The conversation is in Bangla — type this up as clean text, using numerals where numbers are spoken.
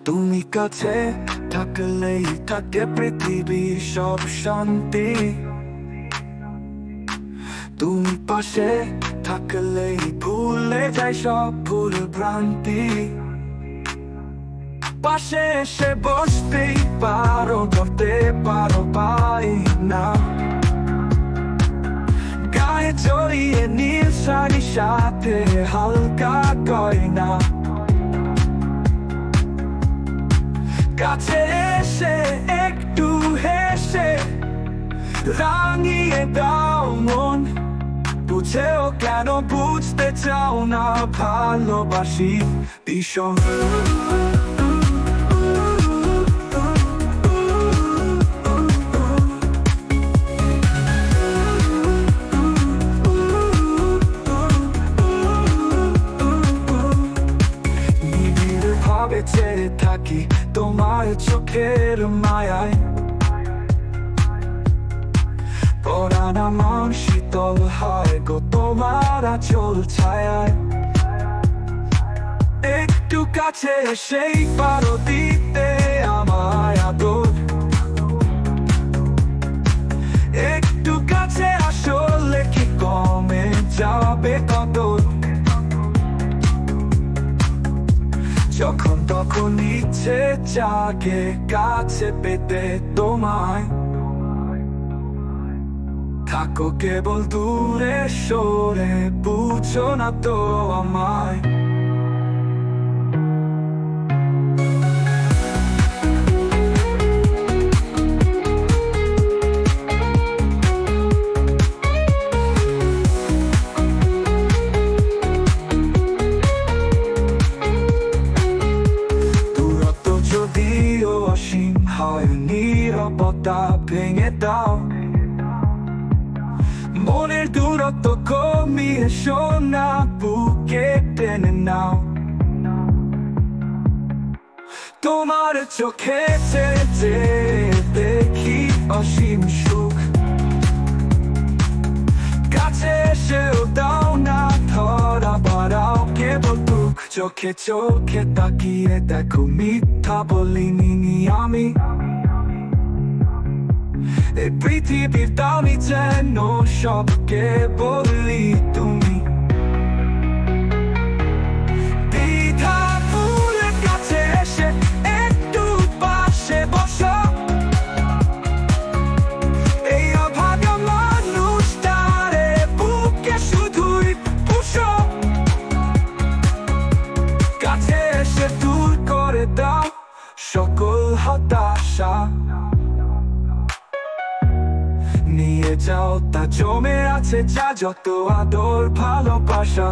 তুমি কাছে থাকলেই থাকে পৃথিবীর সব শান্তি। তুমি পাশে থাকলেই ভুলে যায় সব ভুল ভ্রান্তি। পাশে এসে বসতেই পারো, ধরতে পারো পাই না। গায়ে জড়িয়ে নীল শাড়ির সাথে হালকা গয়না। কাছে এসে একটু হেসে রাঙিয়ে দাও মন। বুঝেও কেন বুঝতে চাও না, ভালোবাসি ভীষণ। বেঁচে থাকি তোমার চোখের মায়ায়। পরাণ আমার শীতল হয় গো তোমার আঁচল ছায়ায়। একটু কাছে এসেই পারো দিতে আমায় আদর। একটু কাছে আসলে কি কমে যাবে কদর। যখন তখন ইচ্ছে জাগে কাছে পেতে তোমায়। থাকো কেবল দূরে সরে, বুঝো না তো আমায়। হয় নীরবতা ভেঙে দাও, মনের দূরত্ব কমিয়ে সোনা বুকে টেনে নাও। তোমার চোখে চেয়ে দেখি অসীম সুখ। কাছে এসেও দাও না ধরা, বাড়াও কেবল দুঃখ। চোখে চোখে তাকিয়ে দেখো মিথ্যা বলিনি আমি। এই পৃথিবীর দামি যেন সবকে বলি তুমি। দ্বিধা ভুলে কাছে এসে একটু পাশে বসো। এই অভাগা মানুষটারে বুকে শুধুই পুষো। কাছে এসে দূর করে দাও সকল হতাশা। নিয়ে যাও তা জমে আছে যা, যত আদর ভালোবাসা।